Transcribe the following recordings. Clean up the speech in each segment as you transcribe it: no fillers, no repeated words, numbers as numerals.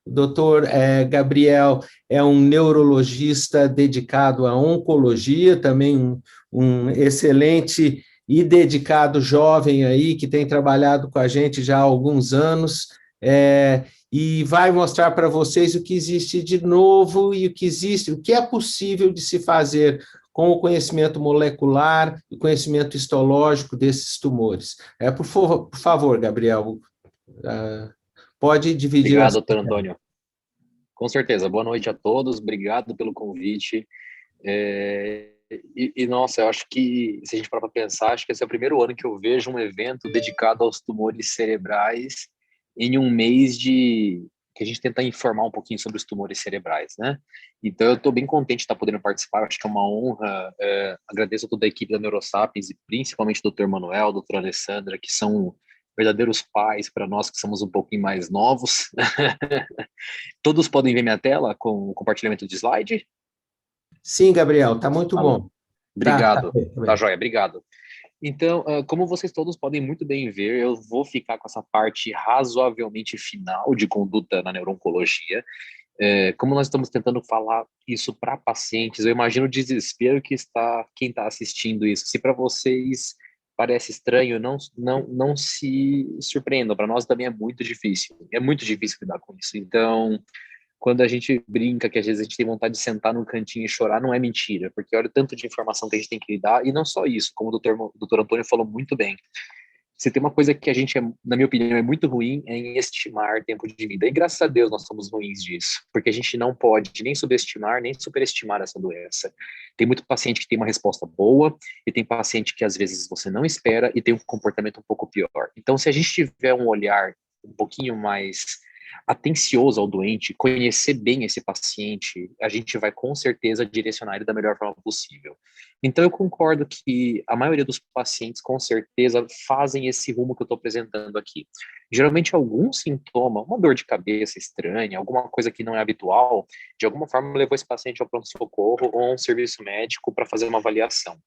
O doutor Gabriel é um neurologista dedicado à oncologia, também um excelente e dedicado jovem aí que tem trabalhado com a gente já há alguns anos, e vai mostrar para vocês o que existe de novo e o que é possível de se fazer com o conhecimento molecular e conhecimento histológico desses tumores. Por favor, Gabriel, pode dividir Obrigado, as... doutor Antônio. Com certeza. Boa noite a todos. Obrigado pelo convite. Nossa, eu acho que, se a gente parar para pensar, acho que esse é o primeiro ano que eu vejo um evento dedicado aos tumores cerebrais em um mês que a gente tenta informar um pouquinho sobre os tumores cerebrais, né? Então, eu estou bem contente de estar podendo participar. Eu acho que é uma honra. Agradeço a toda a equipe da Neurosapiens e principalmente o Dr. Manuel, a doutora Alessandra, que são verdadeiros pais para nós que somos um pouquinho mais novos. Todos podem ver minha tela com o compartilhamento de slide? Sim, Gabriel, está muito Alô? bom. Tá Obrigado. Tá bem. joia, obrigado. Então, como vocês todos podem muito bem ver, eu vou ficar com essa parte razoavelmente final de conduta na neuro-oncologia. Como nós estamos tentando falar isso para pacientes, eu imagino o desespero que está quem está assistindo isso. Se para vocês parece estranho, não se surpreendam. Para nós também é muito difícil. É muito difícil lidar com isso. Então, quando a gente brinca que às vezes a gente tem vontade de sentar num cantinho e chorar, não é mentira, porque olha o tanto de informação que a gente tem que lidar, e não só isso, como o doutor Antônio falou muito bem. Se tem uma coisa que a gente, na minha opinião, é muito ruim, é em estimar tempo de vida. E graças a Deus nós somos ruins disso, porque a gente não pode nem subestimar, nem superestimar essa doença. Tem muito paciente que tem uma resposta boa, e tem paciente que às vezes você não espera e tem um comportamento um pouco pior. Então, se a gente tiver um olhar um pouquinho mais atencioso ao doente, conhecer bem esse paciente, a gente vai com certeza direcionar ele da melhor forma possível. Então, eu concordo que a maioria dos pacientes, com certeza, fazem esse rumo que eu estou apresentando aqui. Geralmente, algum sintoma, uma dor de cabeça estranha, alguma coisa que não é habitual, de alguma forma levou esse paciente ao pronto-socorro ou a um serviço médico para fazer uma avaliação.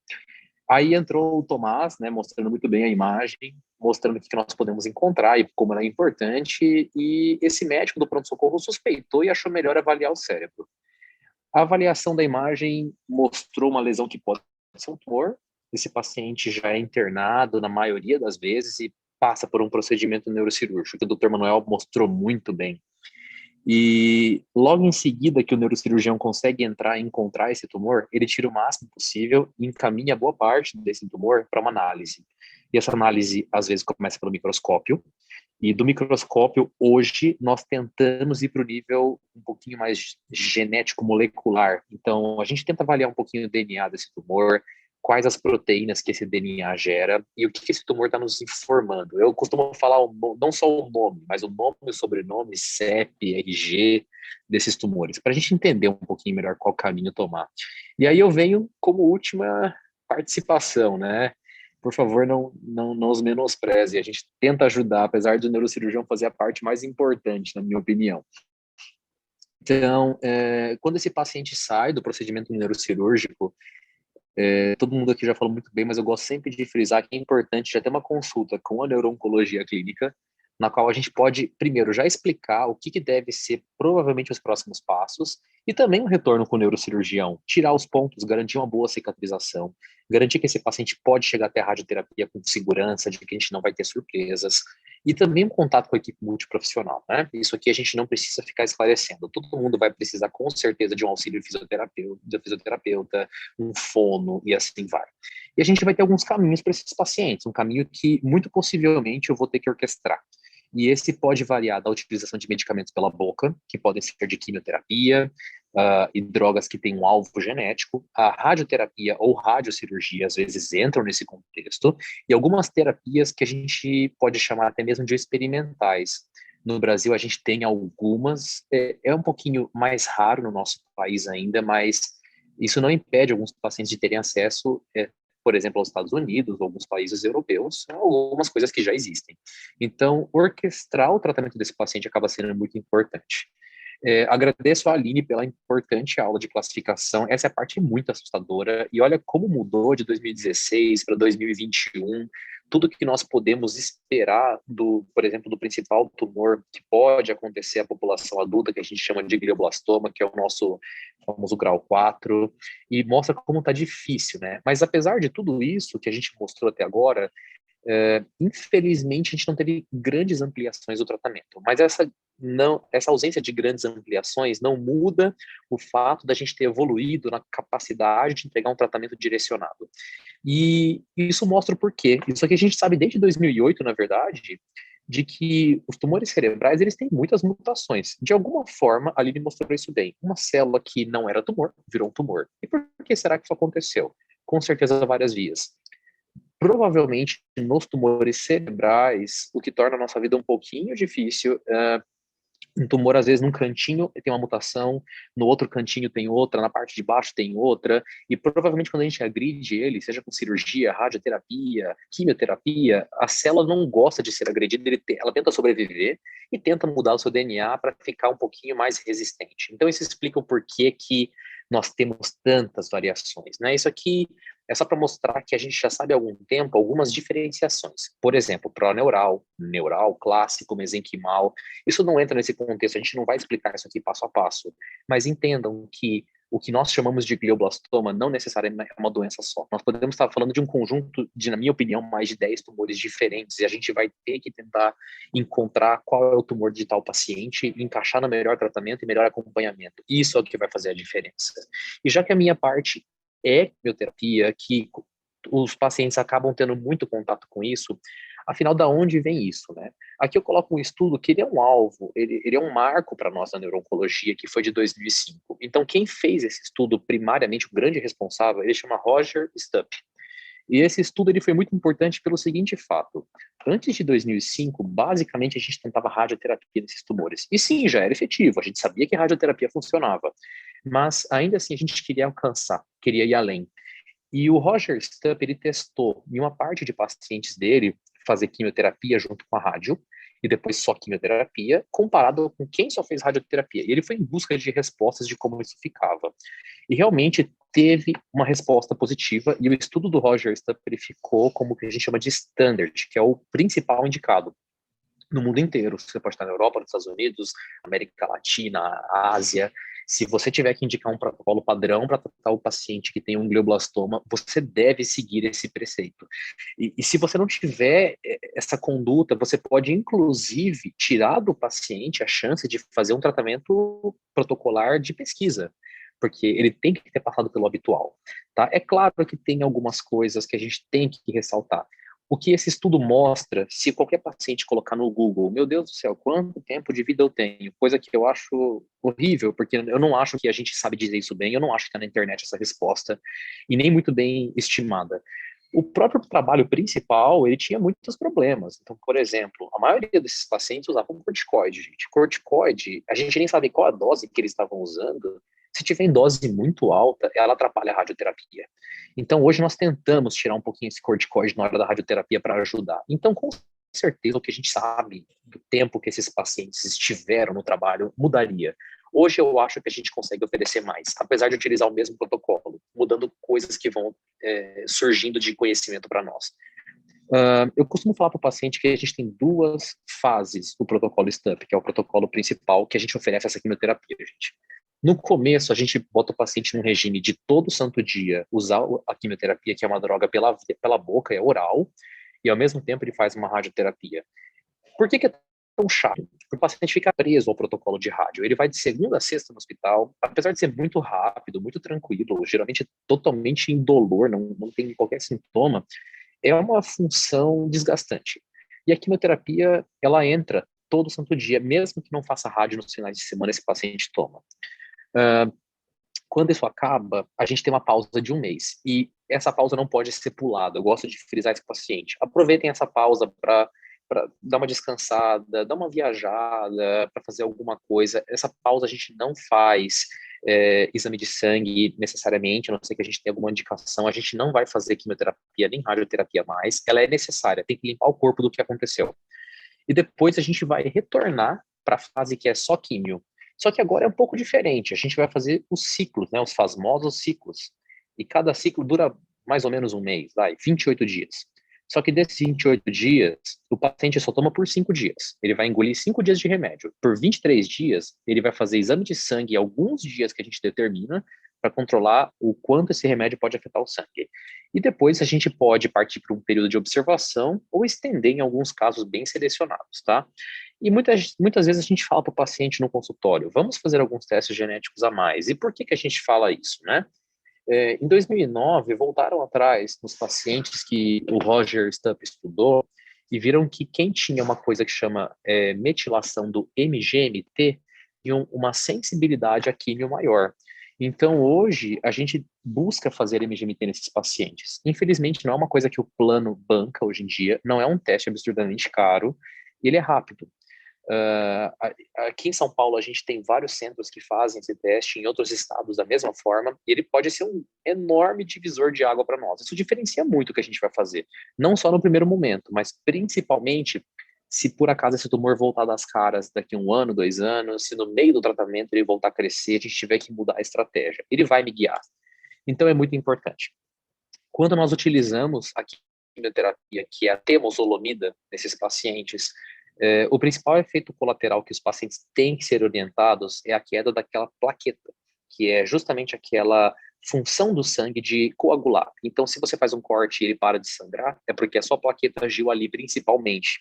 Aí entrou o Tomás, né, mostrando muito bem a imagem, mostrando o que nós podemos encontrar e como ela é importante, e esse médico do pronto-socorro suspeitou e achou melhor avaliar o cérebro. A avaliação da imagem mostrou uma lesão que pode ser um tumor. Esse paciente já é internado na maioria das vezes e passa por um procedimento neurocirúrgico, que o Dr. Manuel mostrou muito bem. E logo em seguida que o neurocirurgião consegue entrar e encontrar esse tumor, ele tira o máximo possível e encaminha boa parte desse tumor para uma análise. E essa análise, às vezes, começa pelo microscópio, e do microscópio, hoje, nós tentamos ir para o nível um pouquinho mais genético molecular. Então, a gente tenta avaliar um pouquinho o DNA desse tumor, quais as proteínas que esse DNA gera e o que esse tumor está nos informando. Eu costumo falar não só o nome, mas o nome, o sobrenome, CEP, RG desses tumores, para a gente entender um pouquinho melhor qual caminho tomar. E aí eu venho como última participação, né? Por favor, não os menospreze. A gente tenta ajudar, apesar do neurocirurgião fazer a parte mais importante, na minha opinião. Então, quando esse paciente sai do procedimento neurocirúrgico, todo mundo aqui já falou muito bem, mas eu gosto sempre de frisar que é importante já ter uma consulta com a neuro-oncologia clínica, na qual a gente pode, primeiro, já explicar o que deve ser provavelmente os próximos passos, e também um retorno com o neurocirurgião, tirar os pontos, garantir uma boa cicatrização, garantir que esse paciente pode chegar até a radioterapia com segurança, de que a gente não vai ter surpresas, e também um contato com a equipe multiprofissional, né? Isso aqui a gente não precisa ficar esclarecendo. Todo mundo vai precisar, com certeza, de um auxílio fisioterapeuta, um fono e assim vai. E a gente vai ter alguns caminhos para esses pacientes, um caminho que muito possivelmente eu vou ter que orquestrar. E esse pode variar da utilização de medicamentos pela boca, que podem ser de quimioterapia, e drogas que têm um alvo genético. A radioterapia ou radiocirurgia, às vezes, entram nesse contexto, e algumas terapias que a gente pode chamar até mesmo de experimentais. No Brasil, a gente tem algumas, é um pouquinho mais raro no nosso país ainda, mas isso não impede alguns pacientes de terem acesso, por exemplo, aos Estados Unidos, ou alguns países europeus, algumas coisas que já existem. Então, orquestrar o tratamento desse paciente acaba sendo muito importante. Agradeço a Aline pela importante aula de classificação. Essa é a parte muito assustadora. E olha como mudou de 2016 para 2021, tudo que nós podemos esperar por exemplo, do principal tumor que pode acontecer à população adulta, que a gente chama de glioblastoma, que é o nosso famoso grau 4, e mostra como está difícil, né? Mas apesar de tudo isso que a gente mostrou até agora, infelizmente, a gente não teve grandes ampliações do tratamento, mas essa ausência de grandes ampliações não muda o fato da gente ter evoluído na capacidade de entregar um tratamento direcionado. E isso mostra o porquê. Isso aqui a gente sabe desde 2008, na verdade, de que os tumores cerebrais, eles têm muitas mutações. De alguma forma, a Aline mostrou isso bem. Uma célula que não era tumor, virou um tumor. E por que será que isso aconteceu? Com certeza, várias vias. Provavelmente, nos tumores cerebrais, o que torna a nossa vida um pouquinho difícil, um tumor, às vezes, num cantinho tem uma mutação, no outro cantinho tem outra, na parte de baixo tem outra, e provavelmente quando a gente agride ele, seja com cirurgia, radioterapia, quimioterapia, a célula não gosta de ser agredida, ela tenta sobreviver e tenta mudar o seu DNA para ficar um pouquinho mais resistente. Então, isso explica o porquê que nós temos tantas variações, né? Isso aqui é só para mostrar que a gente já sabe há algum tempo algumas diferenciações. Por exemplo, proneural, neural, clássico, mesenquimal. Isso não entra nesse contexto, a gente não vai explicar isso aqui passo a passo. Mas entendam que o que nós chamamos de glioblastoma não necessariamente é uma doença só. Nós podemos estar falando de um conjunto de, na minha opinião, mais de 10 tumores diferentes, e a gente vai ter que tentar encontrar qual é o tumor de tal paciente, encaixar no melhor tratamento e melhor acompanhamento. Isso é o que vai fazer a diferença. E já que a minha parte é quimioterapia, que os pacientes acabam tendo muito contato com isso, afinal, da onde vem isso, né? Aqui eu coloco um estudo que ele é um alvo, ele é um marco para nós na neuro-oncologia, que foi de 2005. Então, quem fez esse estudo, primariamente, o grande responsável, ele chama Roger Stupp. E esse estudo ele foi muito importante pelo seguinte fato. Antes de 2005, basicamente, a gente tentava radioterapia nesses tumores. E sim, já era efetivo, a gente sabia que a radioterapia funcionava. Mas, ainda assim, a gente queria alcançar, queria ir além. E o Roger Stupp, ele testou em uma parte de pacientes dele fazer quimioterapia junto com a rádio, e depois só quimioterapia, comparado com quem só fez radioterapia. E ele foi em busca de respostas de como isso ficava. E realmente teve uma resposta positiva, e o estudo do Roger Stupp ele ficou como o que a gente chama de standard, que é o principal indicado no mundo inteiro. Você pode estar na Europa, nos Estados Unidos, América Latina, Ásia. Se você tiver que indicar um protocolo padrão para tratar o paciente que tem um glioblastoma, você deve seguir esse preceito. E se você não tiver essa conduta, você pode, inclusive, tirar do paciente a chance de fazer um tratamento protocolar de pesquisa, porque ele tem que ter passado pelo habitual. Tá? É claro que tem algumas coisas que a gente tem que ressaltar. O que esse estudo mostra, se qualquer paciente colocar no Google, meu Deus do céu, quanto tempo de vida eu tenho? Coisa que eu acho horrível, porque eu não acho que a gente sabe dizer isso bem, eu não acho que está na internet essa resposta, e nem muito bem estimada. O próprio trabalho principal, ele tinha muitos problemas. Então, por exemplo, a maioria desses pacientes usavam corticoide, gente. Corticoide, a gente nem sabe qual a dose que eles estavam usando. Se tiver em dose muito alta, ela atrapalha a radioterapia. Então, hoje nós tentamos tirar um pouquinho esse corticoide na hora da radioterapia para ajudar. Então, com certeza, o que a gente sabe do tempo que esses pacientes estiveram no trabalho mudaria. Hoje eu acho que a gente consegue oferecer mais, apesar de utilizar o mesmo protocolo, mudando coisas que vão surgindo de conhecimento para nós. Eu costumo falar para o paciente que a gente tem duas fases do protocolo STUP, que é o protocolo principal que a gente oferece essa quimioterapia, gente. No começo, a gente bota o paciente num regime de todo santo dia usar a quimioterapia, que é uma droga pela boca, é oral, e ao mesmo tempo ele faz uma radioterapia. Por que é tão chato? Porque o paciente fica preso ao protocolo de rádio. Ele vai de segunda a sexta no hospital, apesar de ser muito rápido, muito tranquilo, geralmente totalmente indolor, não tem qualquer sintoma, é uma função desgastante. E a quimioterapia, ela entra todo santo dia, mesmo que não faça rádio nos finais de semana, esse paciente toma. Quando isso acaba, a gente tem uma pausa de um mês. E essa pausa não pode ser pulada. Eu gosto de frisar isso com o paciente. Aproveitem essa pausa para dar uma descansada, dar uma viajada, para fazer alguma coisa. Essa pausa a gente não faz exame de sangue necessariamente, a não ser que a gente tenha alguma indicação. A gente não vai fazer quimioterapia nem radioterapia mais. Ela é necessária, tem que limpar o corpo do que aconteceu. E depois a gente vai retornar para a fase que é só químio. Só que agora é um pouco diferente. A gente vai fazer os ciclos, né, os famosos ciclos. E cada ciclo dura mais ou menos um mês, 28 dias. Só que desses 28 dias, o paciente só toma por 5 dias. Ele vai engolir 5 dias de remédio. Por 23 dias, ele vai fazer exame de sangue alguns dias que a gente determina para controlar o quanto esse remédio pode afetar o sangue. E depois a gente pode partir para um período de observação ou estender em alguns casos bem selecionados, tá? E muitas vezes a gente fala para o paciente no consultório, vamos fazer alguns testes genéticos a mais. E por que a gente fala isso, né? Em 2009, voltaram atrás nos pacientes que o Roger Stupp estudou e viram que quem tinha uma coisa que chama metilação do MGMT tinha uma sensibilidade à químio maior. Então, hoje, a gente busca fazer MGMT nesses pacientes. Infelizmente, não é uma coisa que o plano banca hoje em dia, não é um teste absurdamente caro, e ele é rápido. Aqui em São Paulo a gente tem vários centros que fazem esse teste, em outros estados da mesma forma, e ele pode ser um enorme divisor de água para nós. Isso diferencia muito o que a gente vai fazer, não só no primeiro momento, mas principalmente se por acaso esse tumor voltar das caras daqui a 1 ano, 2 anos, se no meio do tratamento ele voltar a crescer, a gente tiver que mudar a estratégia, ele vai me guiar. Então é muito importante. Quando nós utilizamos a quimioterapia, que é a temozolomida, nesses pacientes, o principal efeito colateral que os pacientes têm que ser orientados é a queda daquela plaqueta, que é justamente aquela função do sangue de coagular. Então, se você faz um corte e ele para de sangrar, é porque a sua plaqueta agiu ali principalmente.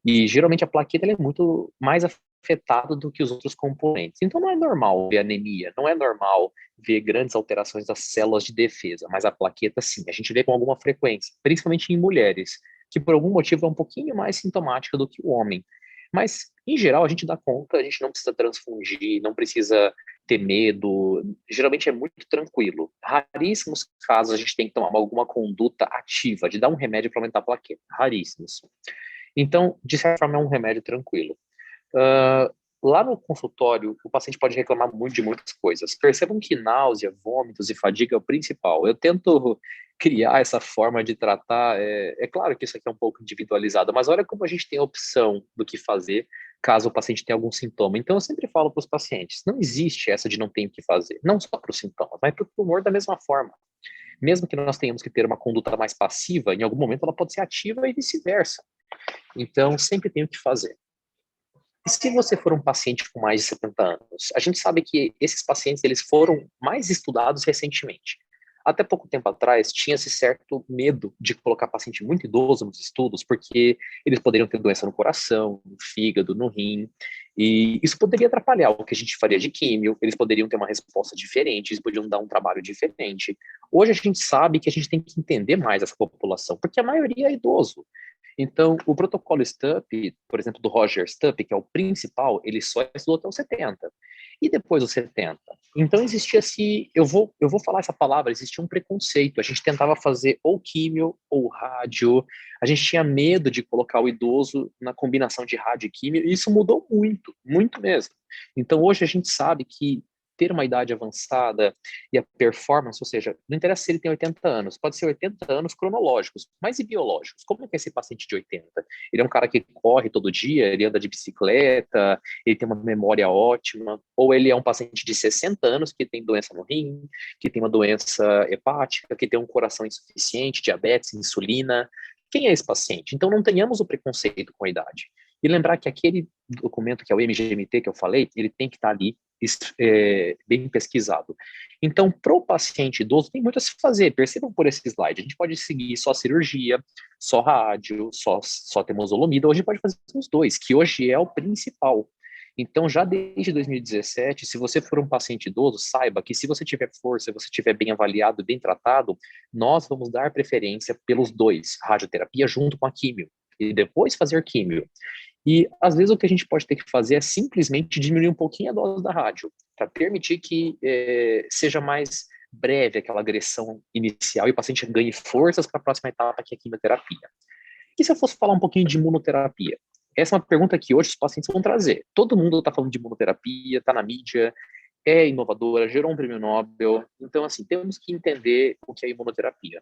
E geralmente a plaqueta é muito mais afetada do que os outros componentes. Então não é normal ver anemia, não é normal ver grandes alterações das células de defesa, mas a plaqueta sim, a gente vê com alguma frequência, principalmente em mulheres, que por algum motivo é um pouquinho mais sintomática do que o homem. Mas, em geral, a gente dá conta, a gente não precisa transfundir, não precisa ter medo, geralmente é muito tranquilo. Raríssimos casos a gente tem que tomar alguma conduta ativa, de dar um remédio para aumentar a plaqueta, raríssimos. Então, de certa forma, é um remédio tranquilo. Lá no consultório, o paciente pode reclamar muito de muitas coisas. Percebam que náusea, vômitos e fadiga é o principal. Eu tento criar essa forma de tratar. É claro que isso aqui é um pouco individualizado, mas olha como a gente tem a opção do que fazer caso o paciente tenha algum sintoma. Então, eu sempre falo para os pacientes, não existe essa de não ter o que fazer, não só para os sintomas, mas para o tumor da mesma forma. Mesmo que nós tenhamos que ter uma conduta mais passiva, em algum momento ela pode ser ativa e vice-versa. Então, sempre tem o que fazer. E se você for um paciente com mais de 70 anos, a gente sabe que esses pacientes eles foram mais estudados recentemente. Até pouco tempo atrás, tinha-se certo medo de colocar paciente muito idoso nos estudos, porque eles poderiam ter doença no coração, no fígado, no rim, e isso poderia atrapalhar o que a gente faria de químio, eles poderiam ter uma resposta diferente, eles podiam dar um trabalho diferente. Hoje a gente sabe que a gente tem que entender mais essa população, porque a maioria é idoso. Então, o protocolo STUP, por exemplo, do Roger Stupp, que é o principal, ele só estudou até os 70. E depois dos 70? Então, existia-se, eu vou falar essa palavra, existia um preconceito. A gente tentava fazer ou químio ou rádio. A gente tinha medo de colocar o idoso na combinação de rádio e químio, e isso mudou muito, muito mesmo. Então, hoje a gente sabe que ter uma idade avançada e a performance, ou seja, não interessa se ele tem 80 anos, pode ser 80 anos cronológicos, mas e biológicos? Como é que é esse paciente de 80? Ele é um cara que corre todo dia, ele anda de bicicleta, ele tem uma memória ótima, ou ele é um paciente de 60 anos que tem doença no rim, que tem uma doença hepática, que tem um coração insuficiente, diabetes, insulina. Quem é esse paciente? Então não tenhamos o preconceito com a idade. E lembrar que aquele documento que é o MGMT que eu falei, ele tem que estar ali bem pesquisado. Então, para o paciente idoso, tem muito a se fazer. Percebam por esse slide. A gente pode seguir só cirurgia, só rádio, só temozolomida, ou a gente pode fazer os dois, que hoje é o principal. Então, já desde 2017, se você for um paciente idoso, saiba que se você tiver força, você tiver bem avaliado, bem tratado, nós vamos dar preferência pelos dois, radioterapia junto com a químio, e depois fazer químio. E, às vezes, o que a gente pode ter que fazer é simplesmente diminuir um pouquinho a dose da rádio, para permitir que seja mais breve aquela agressão inicial e o paciente ganhe forças para a próxima etapa, que é a quimioterapia. E se eu fosse falar um pouquinho de imunoterapia? Essa é uma pergunta que hoje os pacientes vão trazer. Todo mundo está falando de imunoterapia, está na mídia, é inovadora, gerou um prêmio Nobel. Então, assim, temos que entender o que é imunoterapia.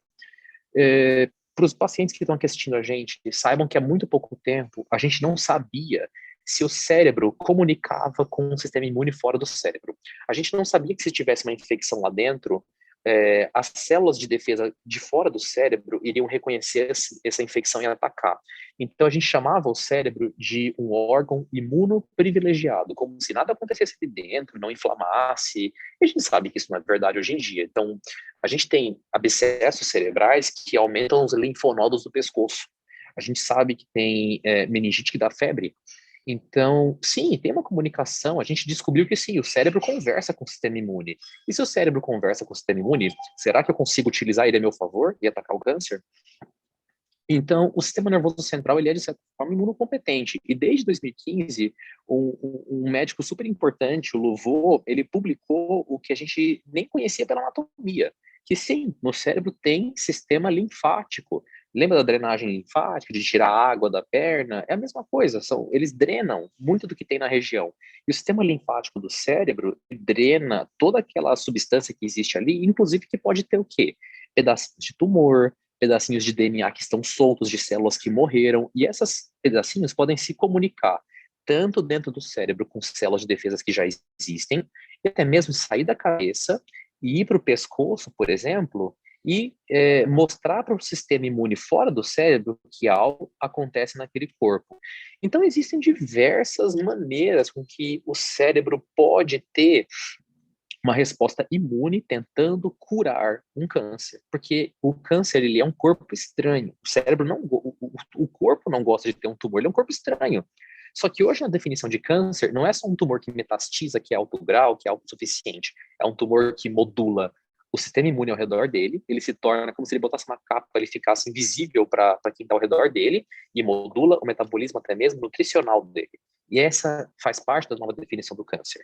Para os pacientes que estão aqui assistindo a gente, saibam que há muito pouco tempo a gente não sabia se o cérebro comunicava com o sistema imune fora do cérebro. A gente não sabia que se tivesse uma infecção lá dentro, as células de defesa de fora do cérebro iriam reconhecer essa infecção e atacar. Então, a gente chamava o cérebro de um órgão imunoprivilegiado, como se nada acontecesse ali dentro, não inflamasse. E a gente sabe que isso não é verdade hoje em dia. Então, a gente tem abscessos cerebrais que aumentam os linfonodos do pescoço. A gente sabe que tem meningite que dá febre. Então, sim, tem uma comunicação. A gente descobriu que sim, o cérebro conversa com o sistema imune. E se o cérebro conversa com o sistema imune, será que eu consigo utilizar ele a meu favor e atacar o câncer? Então, o sistema nervoso central ele é, de certa forma, imunocompetente. E desde 2015, um médico super importante, o Louvot, ele publicou o que a gente nem conhecia pela anatomia, que sim, no cérebro tem sistema linfático. Lembra da drenagem linfática, de tirar a água da perna? É a mesma coisa, eles drenam muito do que tem na região. E o sistema linfático do cérebro drena toda aquela substância que existe ali, inclusive que pode ter o quê? Pedaços de tumor, pedacinhos de DNA que estão soltos de células que morreram, e esses pedacinhos podem se comunicar tanto dentro do cérebro com células de defesa que já existem, e até mesmo sair da cabeça e ir para o pescoço, por exemplo, e mostrar para o sistema imune fora do cérebro que algo acontece naquele corpo. Então, existem diversas maneiras com que o cérebro pode ter uma resposta imune tentando curar um câncer, porque o câncer ele é um corpo estranho. O cérebro não, o corpo não gosta de ter um tumor, ele é um corpo estranho. Só que hoje na definição de câncer não é só um tumor que metastiza, que é alto grau, que é autossuficiente. É um tumor que modula o sistema imune ao redor dele, ele se torna como se ele botasse uma capa, ele ficasse invisível para quem está ao redor dele, e modula o metabolismo até mesmo nutricional dele. E essa faz parte da nova definição do câncer.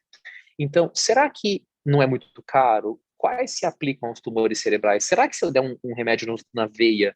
Então, será que não é muito caro? Quais se aplicam aos tumores cerebrais? Será que se eu der um remédio na veia,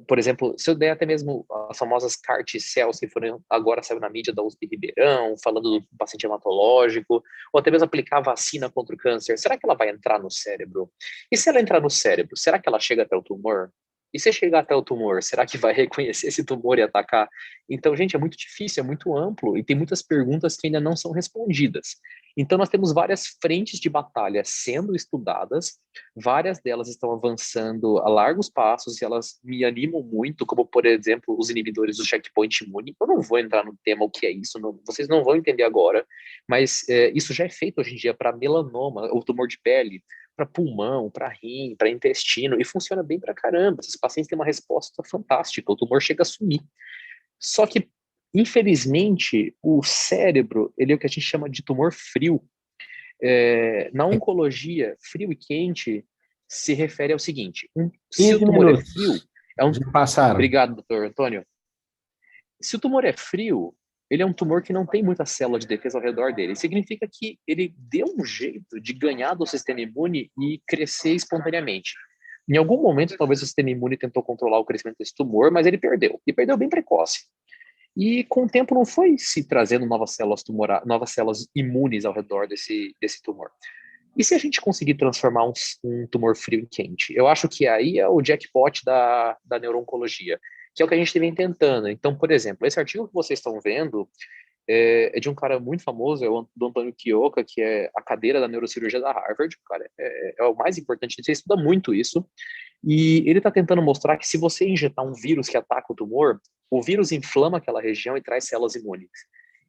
por exemplo, se eu der até mesmo as famosas CAR-T-cells que foram agora saiu na mídia da USP Ribeirão, falando do paciente hematológico, ou até mesmo aplicar vacina contra o câncer, será que ela vai entrar no cérebro? E se ela entrar no cérebro, será que ela chega até o tumor? E se chegar até o tumor, será que vai reconhecer esse tumor e atacar? Então, gente, é muito difícil, é muito amplo e tem muitas perguntas que ainda não são respondidas. Então, nós temos várias frentes de batalha sendo estudadas, várias delas estão avançando a largos passos e elas me animam muito, como, por exemplo, os inibidores do checkpoint imune. Eu não vou entrar no tema o que é isso, vocês não vão entender agora, mas isso já é feito hoje em dia para melanoma, ou tumor de pele, para pulmão, para rim, para intestino, e funciona bem para caramba. Esses pacientes têm uma resposta fantástica, o tumor chega a sumir. Só que, infelizmente, o cérebro, ele é o que a gente chama de tumor frio. Na oncologia, frio e quente se refere ao seguinte: se o 15 tumor é minutos frio, é um. já passaram. Obrigado, doutor Antônio. Se o tumor é frio, ele é um tumor que não tem muita célula de defesa ao redor dele. Significa que ele deu um jeito de ganhar do sistema imune e crescer espontaneamente. Em algum momento, talvez o sistema imune tentou controlar o crescimento desse tumor, mas ele perdeu. E perdeu bem precoce. E com o tempo não foi se trazendo novas células imunes ao redor desse tumor. E se a gente conseguir transformar um tumor frio em quente? Eu acho que aí é o jackpot da neuro-oncologia, que é o que a gente vem tentando. Então, por exemplo, esse artigo que vocês estão vendo é de um cara muito famoso, é o do Antônio Kioka, que é a cadeira da neurocirurgia da Harvard. Cara, é o mais importante, você estuda muito isso. E ele está tentando mostrar que se você injetar um vírus que ataca o tumor, o vírus inflama aquela região e traz células imunes.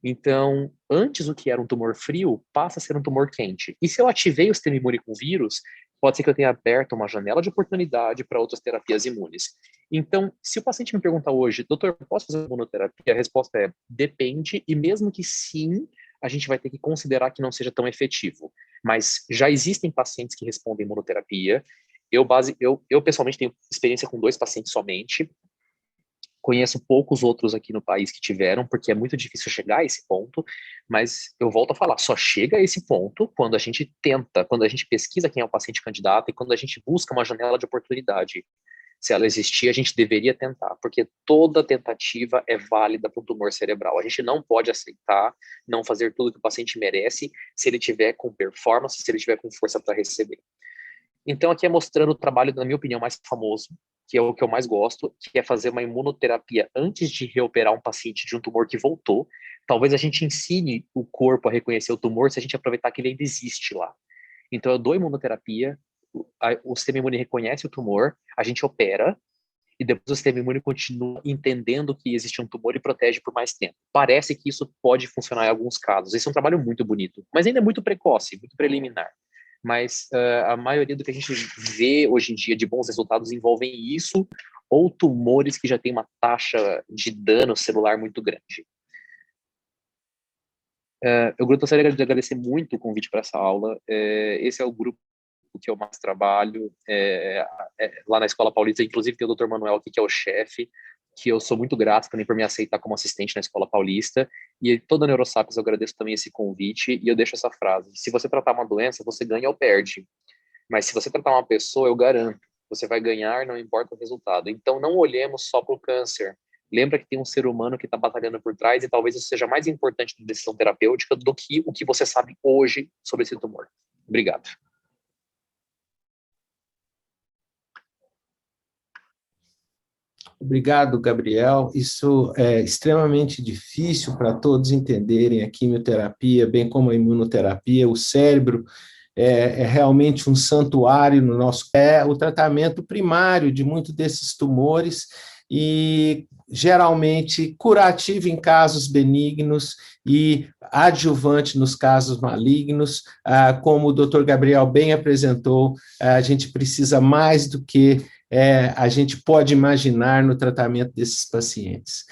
Então, antes o que era um tumor frio passa a ser um tumor quente. E se eu ativei o sistema imune com vírus, pode ser que eu tenha aberto uma janela de oportunidade para outras terapias imunes. Então, se o paciente me perguntar hoje, doutor, posso fazer imunoterapia? A resposta é depende, e mesmo que sim, a gente vai ter que considerar que não seja tão efetivo. Mas já existem pacientes que respondem imunoterapia. Eu pessoalmente tenho experiência com 2 pacientes somente. Conheço poucos outros aqui no país que tiveram, porque é muito difícil chegar a esse ponto, mas eu volto a falar, só chega a esse ponto quando a gente tenta, quando a gente pesquisa quem é o paciente candidato e quando a gente busca uma janela de oportunidade. Se ela existir, a gente deveria tentar, porque toda tentativa é válida para um tumor cerebral. A gente não pode aceitar não fazer tudo que o paciente merece se ele tiver com performance, se ele tiver com força para receber. Então, aqui é mostrando o trabalho, na minha opinião, mais famoso, que é o que eu mais gosto, que é fazer uma imunoterapia antes de reoperar um paciente de um tumor que voltou. Talvez a gente ensine o corpo a reconhecer o tumor se a gente aproveitar que ele ainda existe lá. Então, eu dou imunoterapia, o sistema imune reconhece o tumor, a gente opera, e depois o sistema imune continua entendendo que existe um tumor e protege por mais tempo. Parece que isso pode funcionar em alguns casos. Esse é um trabalho muito bonito, mas ainda é muito precoce, muito preliminar. Mas a maioria do que a gente vê hoje em dia de bons resultados envolvem isso ou tumores que já têm uma taxa de dano celular muito grande. Eu gostaria de agradecer muito o convite para essa aula. Esse é o grupo que eu mais trabalho lá na Escola Paulista, inclusive tem o Dr. Manuel aqui, que é o chefe, que eu sou muito grato também por me aceitar como assistente na Escola Paulista, e toda a NeuroSapiens eu agradeço também esse convite, e eu deixo essa frase: se você tratar uma doença, você ganha ou perde, mas se você tratar uma pessoa, eu garanto, você vai ganhar, não importa o resultado. Então não olhemos só para o câncer, lembra que tem um ser humano que está batalhando por trás, e talvez isso seja mais importante na decisão terapêutica do que o que você sabe hoje sobre esse tumor. Obrigado. Obrigado, Gabriel. Isso é extremamente difícil para todos entenderem a quimioterapia, bem como a imunoterapia. O cérebro é realmente um santuário no nosso... É o tratamento primário de muitos desses tumores e geralmente curativo em casos benignos e adjuvante nos casos malignos. Como o Dr. Gabriel bem apresentou, a gente precisa mais do que a gente pode imaginar no tratamento desses pacientes.